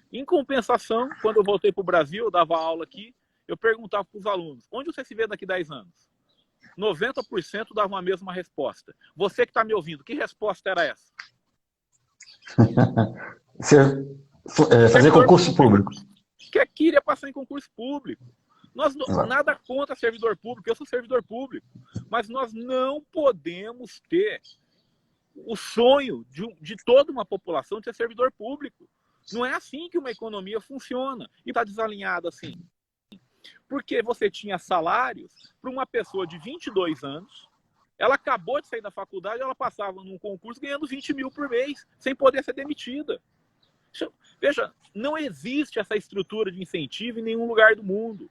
Em compensação, quando eu voltei para o Brasil, eu dava aula aqui, eu perguntava para os alunos, onde você se vê daqui 10 anos? 90% davam a mesma resposta. Você que está me ouvindo, que resposta era essa? Fazer concurso público. Que queria passar em concurso público. Nós nada contra servidor público, eu sou servidor público, mas nós não podemos ter o sonho de toda uma população de ser servidor público. Não é assim que uma economia funciona. E está desalinhada assim. Porque você tinha salários para uma pessoa de 22 anos, Ela acabou de sair da faculdade, ela passava num concurso ganhando 20 mil por mês, sem poder ser demitida. Veja, não existe essa estrutura de incentivo em nenhum lugar do mundo.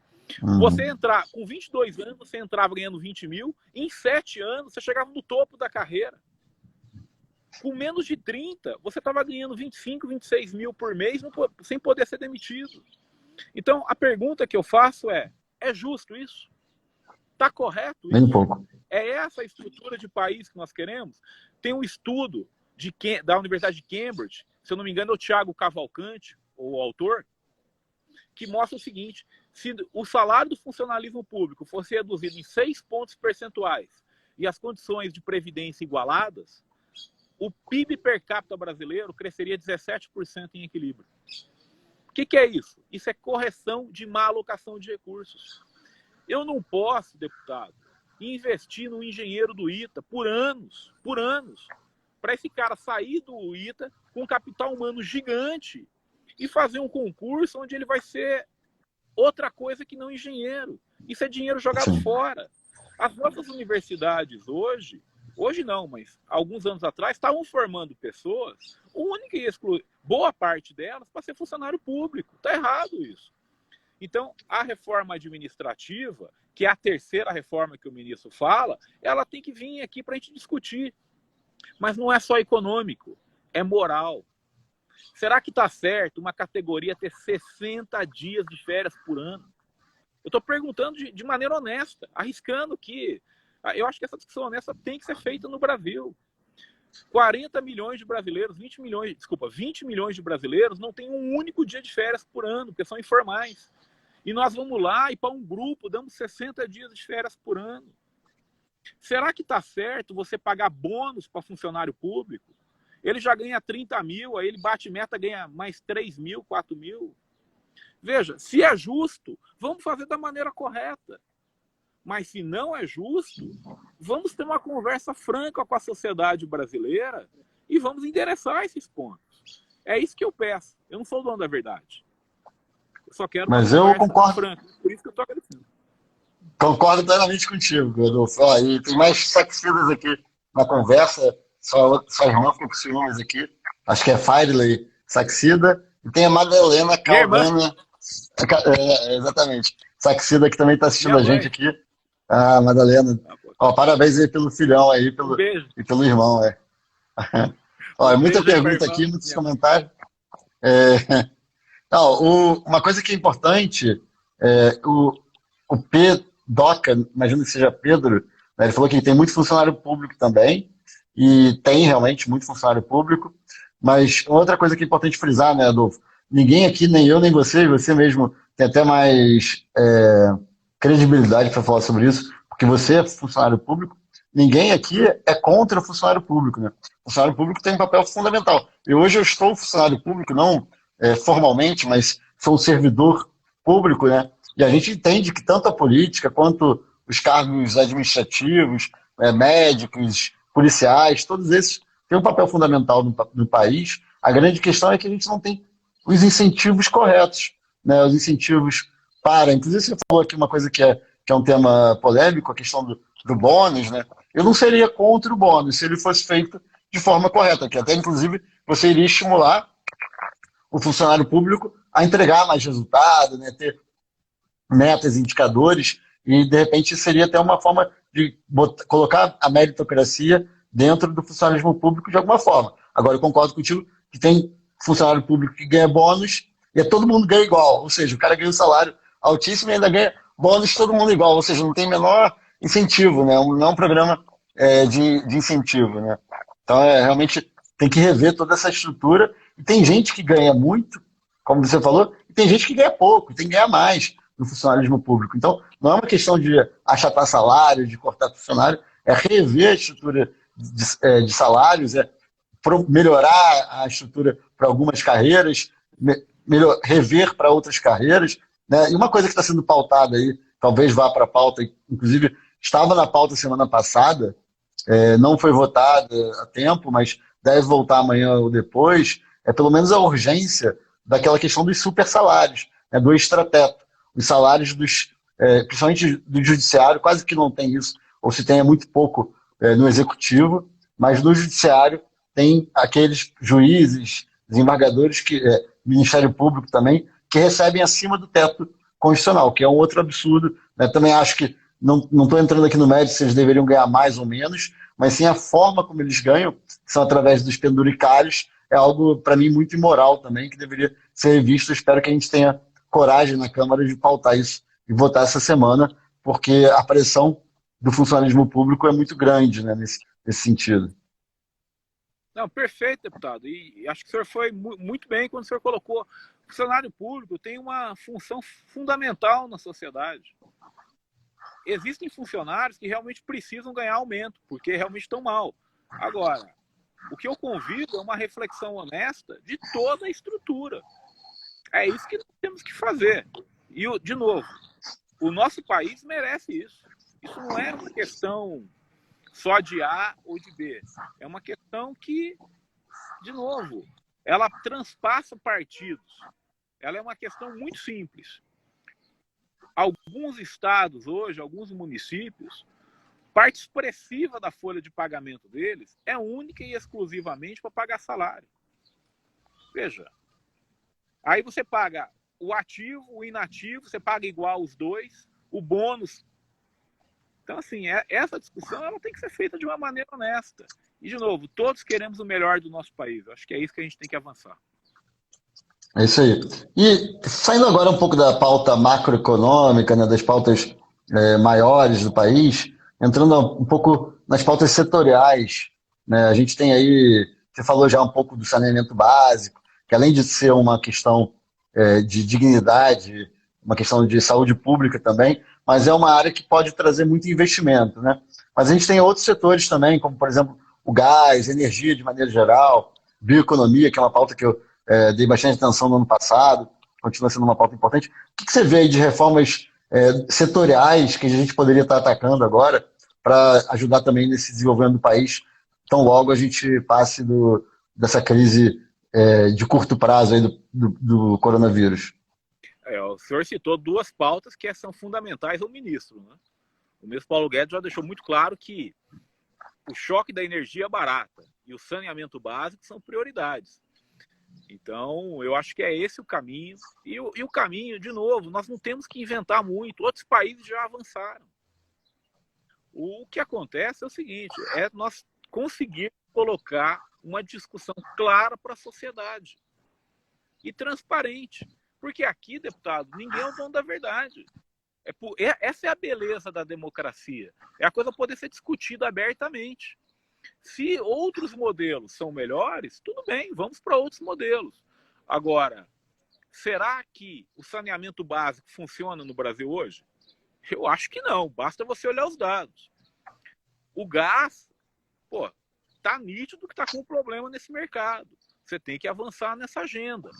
Você entrar, com 22 anos, você entrava ganhando 20 mil, em 7 anos você chegava no topo da carreira. Com menos de 30, você estava ganhando 25, 26 mil por mês, sem poder ser demitido. Então, a pergunta que eu faço é justo isso? Está correto isso? Nem um pouco. É essa a estrutura de país que nós queremos? Tem um estudo da Universidade de Cambridge, se eu não me engano é o Thiago Cavalcante, o autor, que mostra o seguinte: se o salário do funcionalismo público fosse reduzido em 6 pontos percentuais e as condições de previdência igualadas, o PIB per capita brasileiro cresceria 17% em equilíbrio. O que é isso? Isso é correção de má alocação de recursos. Eu não posso, deputado, investir no engenheiro do ITA por anos, para esse cara sair do ITA com um capital humano gigante e fazer um concurso onde ele vai ser outra coisa que não engenheiro. Isso é dinheiro jogado fora. As nossas universidades hoje não, mas alguns anos atrás, estavam formando pessoas, única e exclusiva, boa parte delas, para ser funcionário público. Está errado isso. Então, a reforma administrativa, que é a terceira reforma que o ministro fala, ela tem que vir aqui para a gente discutir. Mas não é só econômico, é moral. Será que está certo uma categoria ter 60 dias de férias por ano? Eu estou perguntando de maneira honesta, arriscando que eu acho que essa discussão honesta tem que ser feita no Brasil. 40 milhões de brasileiros, 20 milhões de brasileiros não têm um único dia de férias por ano, porque são informais. E nós vamos lá e para um grupo damos 60 dias de férias por ano. Será que está certo você pagar bônus para funcionário público? Ele já ganha 30 mil, aí ele bate meta, ganha mais 3 mil, 4 mil. Veja, se é justo, vamos fazer da maneira correta. Mas se não é justo, vamos ter uma conversa franca com a sociedade brasileira e vamos endereçar esses pontos. É isso que eu peço. Eu não sou o dono da verdade. Eu só quero uma conversa concordo. franca. Por isso que eu estou agradecendo. Concordo plenamente contigo, Rodolfo. E tem mais saxidas aqui na conversa. Sua irmã ficou com ciúmes aqui. Acho que é Fireley Saxida. E tem a Madalena Calvana. Exatamente. Saxida, que também está assistindo a gente aqui. Ah, Madalena. Parabéns aí pelo filhão aí, e pelo irmão. Muita pergunta aqui, muitos comentários. Uma coisa que é importante, o Doca, imagino que seja Pedro, né, ele falou que tem muito funcionário público também, e tem realmente muito funcionário público, mas outra coisa que é importante frisar, né, Adolfo? Ninguém aqui, nem eu, nem você mesmo, tem até mais credibilidade para falar sobre isso, porque você é funcionário público, ninguém aqui é contra o funcionário público, né? O funcionário público tem um papel fundamental. E hoje eu estou funcionário público, não formalmente, mas sou um servidor público, né? E a gente entende que tanto a política quanto os cargos administrativos, médicos, policiais, todos esses têm um papel fundamental no país. A grande questão é que a gente não tem os incentivos corretos, né? Os incentivos inclusive você falou aqui uma coisa que é um tema polêmico, a questão do bônus, né? Eu não seria contra o bônus se ele fosse feito de forma correta, que até inclusive você iria estimular o funcionário público a entregar mais resultado, né? Ter metas, indicadores, e de repente seria até uma forma de colocar a meritocracia dentro do funcionalismo público de alguma forma. Agora eu concordo contigo que tem funcionário público que ganha bônus e todo mundo ganha igual, ou seja, o cara ganha um salário altíssimo e ainda ganha bônus todo mundo igual, ou seja, não tem menor incentivo, né? Não é um programa de incentivo, né? Então realmente tem que rever toda essa estrutura, e tem gente que ganha muito, como você falou, e tem gente que ganha pouco, tem que ganhar mais no funcionalismo público. Então não é uma questão de achatar salário, de cortar funcionário, é rever a estrutura de salários, melhorar a estrutura para algumas carreiras, rever para outras carreiras, né? E uma coisa que está sendo pautada aí, talvez vá para a pauta, inclusive estava na pauta semana passada, não foi votada a tempo, mas deve voltar amanhã ou depois, pelo menos a urgência daquela questão dos super salários, né, do extrateto. Os salários principalmente do judiciário, quase que não tem isso, ou se tem é muito pouco no executivo, mas no judiciário tem aqueles juízes, desembargadores, Ministério Público também, que recebem acima do teto constitucional, que é um outro absurdo, né? Também acho que, não estou entrando aqui no mérito se eles deveriam ganhar mais ou menos, mas sim a forma como eles ganham, que são através dos penduricários, é algo, para mim, muito imoral também, que deveria ser revisto. Espero que a gente tenha coragem na Câmara de pautar isso e votar essa semana, porque a pressão do funcionalismo público é muito grande, né, nesse sentido. Não, perfeito, deputado. E acho que o senhor foi muito bem quando o senhor colocou. O funcionário público tem uma função fundamental na sociedade. Existem funcionários que realmente precisam ganhar aumento, porque realmente estão mal. Agora, o que eu convido é uma reflexão honesta de toda a estrutura. É isso que nós temos que fazer. E, de novo, o nosso país merece isso. Isso não é uma questão só de A ou de B. É uma questão que, de novo, ela transpassa partidos. Ela é uma questão muito simples. Alguns estados hoje, alguns municípios, parte expressiva da folha de pagamento deles é única e exclusivamente para pagar salário. Veja, aí você paga o ativo, o inativo, você paga igual os dois, o bônus. Então, assim, essa discussão ela tem que ser feita de uma maneira honesta. E, de novo, todos queremos o melhor do nosso país. Eu acho que é isso que a gente tem que avançar. É isso aí. E saindo agora um pouco da pauta macroeconômica, né, das pautas maiores do país, entrando um pouco nas pautas setoriais, né, a gente tem aí, você falou já um pouco do saneamento básico, que além de ser uma questão de dignidade, uma questão de saúde pública também, mas é uma área que pode trazer muito investimento, né? Mas a gente tem outros setores também, como, por exemplo, o gás, energia de maneira geral, bioeconomia, que é uma pauta que eu dei bastante atenção no ano passado, continua sendo uma pauta importante. O que você vê aí de reformas setoriais que a gente poderia estar atacando agora para ajudar também nesse desenvolvimento do país, tão logo a gente passe dessa crise de curto prazo aí do coronavírus? O senhor citou duas pautas que são fundamentais ao ministro, né? O ministro Paulo Guedes já deixou muito claro que o choque da energia barata e o saneamento básico são prioridades. Então, eu acho que é esse o caminho. E o caminho, de novo, nós não temos que inventar muito. Outros países já avançaram. O que acontece é o seguinte, nós conseguir colocar uma discussão clara para a sociedade e transparente. Porque aqui, deputado, ninguém é o dono da verdade. Essa é a beleza da democracia. É a coisa poder ser discutida abertamente. Se outros modelos são melhores, tudo bem, vamos para outros modelos. Agora, será que o saneamento básico funciona no Brasil hoje? Eu acho que não, basta você olhar os dados. O gás, tá nítido que está com um problema nesse mercado. Você tem que avançar nessa agenda.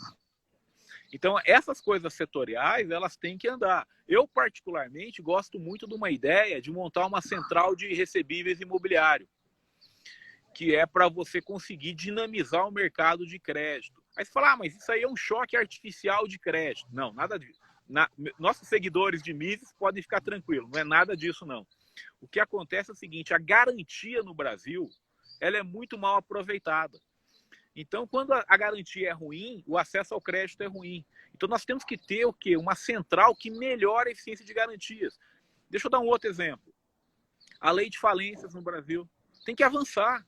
Então, essas coisas setoriais, elas têm que andar. Eu, particularmente, gosto muito de uma ideia de montar uma central de recebíveis imobiliário, que é para você conseguir dinamizar o mercado de crédito. Aí você fala, mas isso aí é um choque artificial de crédito. Não, nada disso. Nossos seguidores de Mises podem ficar tranquilos, não é nada disso, não. O que acontece é o seguinte, a garantia no Brasil, ela é muito mal aproveitada. Então, quando a garantia é ruim, o acesso ao crédito é ruim. Então, nós temos que ter o quê? Uma central que melhore a eficiência de garantias. Deixa eu dar um outro exemplo. A lei de falências no Brasil tem que avançar.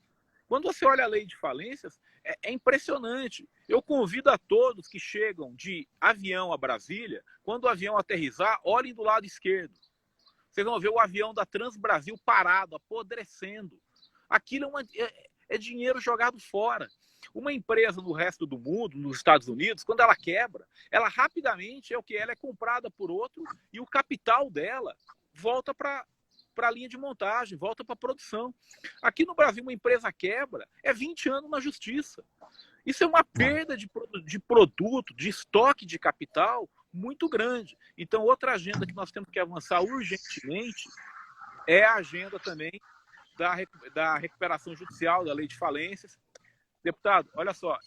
Quando você olha a lei de falências, é impressionante. Eu convido a todos que chegam de avião a Brasília, quando o avião aterrissar, olhem do lado esquerdo. Vocês vão ver o avião da Transbrasil parado, apodrecendo. Aquilo é dinheiro jogado fora. Uma empresa no resto do mundo, nos Estados Unidos, quando ela quebra, ela rapidamente ela é comprada por outro e o capital dela volta para a linha de montagem, volta para a produção. Aqui no Brasil, uma empresa quebra, é 20 anos na justiça. Isso é uma perda de produto, de estoque de capital muito grande. Então, outra agenda que nós temos que avançar urgentemente é a agenda também da recuperação judicial, da lei de falências. Deputado, olha só,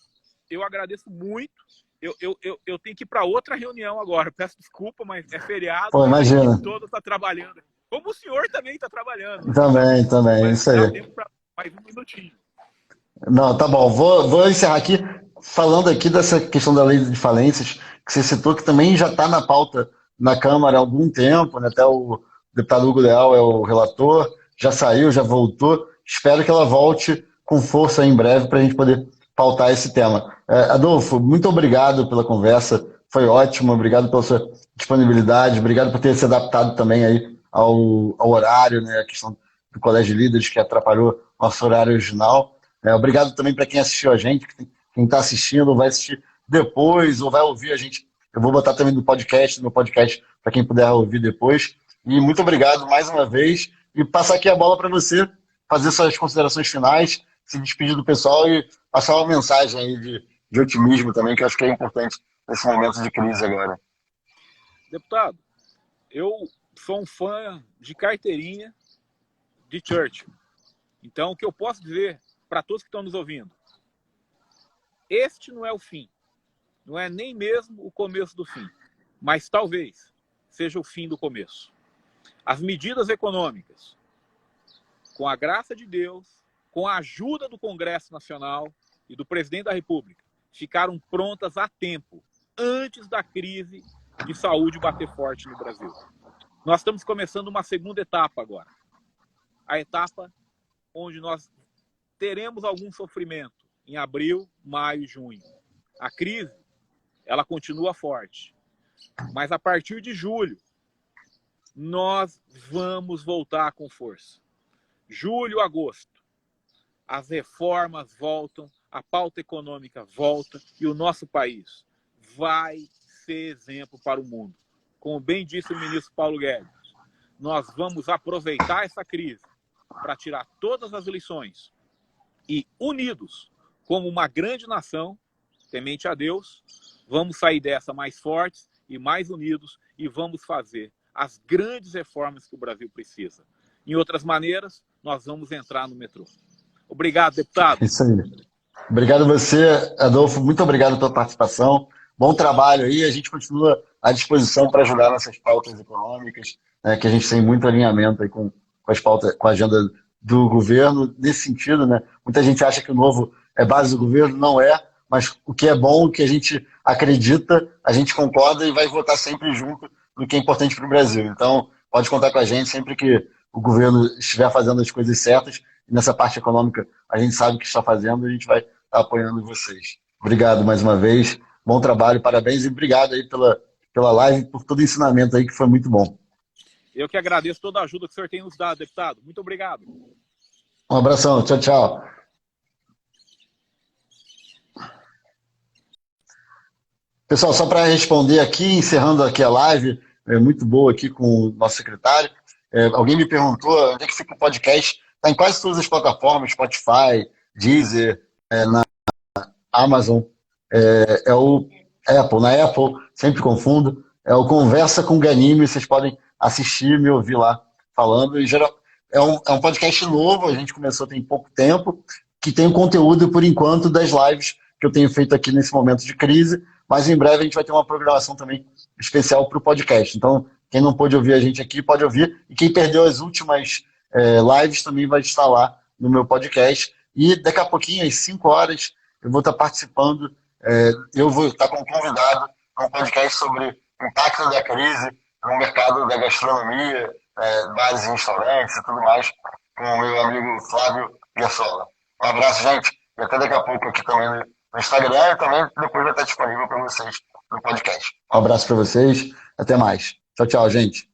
eu agradeço muito. Eu tenho que ir para outra reunião agora. Peço desculpa, mas é feriado. Pô, imagina. Todo está trabalhando. Como o senhor também está trabalhando. Também, Mas isso dá aí. tempo para mais um minutinho. Não, tá bom. Vou encerrar aqui falando aqui dessa questão da lei de falências, que você citou, que também já está na pauta na Câmara há algum tempo, né? Até o deputado Hugo Leal é o relator, já saiu, já voltou. Espero que ela volte com força em breve para a gente poder pautar esse tema. Adolfo, muito obrigado pela conversa, foi ótimo, obrigado pela sua disponibilidade, obrigado por ter se adaptado também aí ao horário, né? A questão do Colégio de Líderes que atrapalhou nosso horário original. Obrigado também para quem assistiu a gente, quem está assistindo, vai assistir depois ou vai ouvir a gente. Eu vou botar também no meu podcast, para quem puder ouvir depois. E muito obrigado mais uma vez. E passar aqui a bola para você fazer suas considerações finais, se despedir do pessoal e passar uma mensagem aí de otimismo também, que eu acho que é importante nesse momento de crise agora. Deputado, eu sou um fã de carteirinha de Churchill. Então, o que eu posso dizer para todos que estão nos ouvindo, este não é o fim, não é nem mesmo o começo do fim, mas talvez seja o fim do começo. As medidas econômicas, com a graça de Deus, com a ajuda do Congresso Nacional e do Presidente da República, ficaram prontas a tempo, antes da crise de saúde bater forte no Brasil. Nós estamos começando uma segunda etapa agora. A etapa onde nós teremos algum sofrimento em abril, maio e junho. A crise, ela continua forte. Mas a partir de julho, nós vamos voltar com força. Julho, agosto, as reformas voltam, a pauta econômica volta e o nosso país vai ser exemplo para o mundo. Como bem disse o ministro Paulo Guedes, nós vamos aproveitar essa crise para tirar todas as lições e, unidos como uma grande nação, temente a Deus, vamos sair dessa mais fortes e mais unidos e vamos fazer as grandes reformas que o Brasil precisa. Em outras maneiras, nós vamos entrar no metrô. Obrigado, deputado. Isso aí. Obrigado a você, Adolfo. Muito obrigado pela participação. Bom trabalho aí. A gente continua à disposição para ajudar nessas pautas econômicas, né, que a gente tem muito alinhamento aí com as pautas, com a agenda do governo nesse sentido, né? Muita gente acha que o novo é base do governo, não é, mas o que é bom, o que a gente acredita, a gente concorda e vai votar sempre junto no que é importante para o Brasil. Então, pode contar com a gente sempre que o governo estiver fazendo as coisas certas, e nessa parte econômica a gente sabe o que está fazendo e a gente vai estar apoiando vocês. Obrigado mais uma vez, bom trabalho, parabéns e obrigado aí pela live, por todo o ensinamento aí que foi muito bom. Eu que agradeço toda a ajuda que o senhor tem nos dado, deputado. Muito obrigado. Um abração, tchau, tchau. Pessoal, só para responder aqui, encerrando aqui a live, muito boa aqui com o nosso secretário. Alguém me perguntou onde é que fica o podcast. Está em quase todas as plataformas, Spotify, Deezer, na Amazon, é o Apple. Na Apple, sempre confundo, é o Conversa com Ganime, vocês podem assistir, me ouvir lá falando. E geral, é um podcast novo, a gente começou tem pouco tempo, que tem o conteúdo, por enquanto, das lives que eu tenho feito aqui nesse momento de crise, mas em breve a gente vai ter uma programação também especial para o podcast. Então, quem não pôde ouvir a gente aqui, pode ouvir. E quem perdeu as últimas lives também vai estar lá no meu podcast. E daqui a pouquinho, às 5 horas, eu vou estar participando. Eu vou estar como convidado a um podcast sobre o impacto da crise no mercado da gastronomia, bares e restaurantes e tudo mais, com o meu amigo Flávio Gassola. Um abraço, gente. E até daqui a pouco aqui também no Instagram e também depois vai estar disponível para vocês no podcast. Um abraço para vocês. Até mais. Tchau, tchau, gente.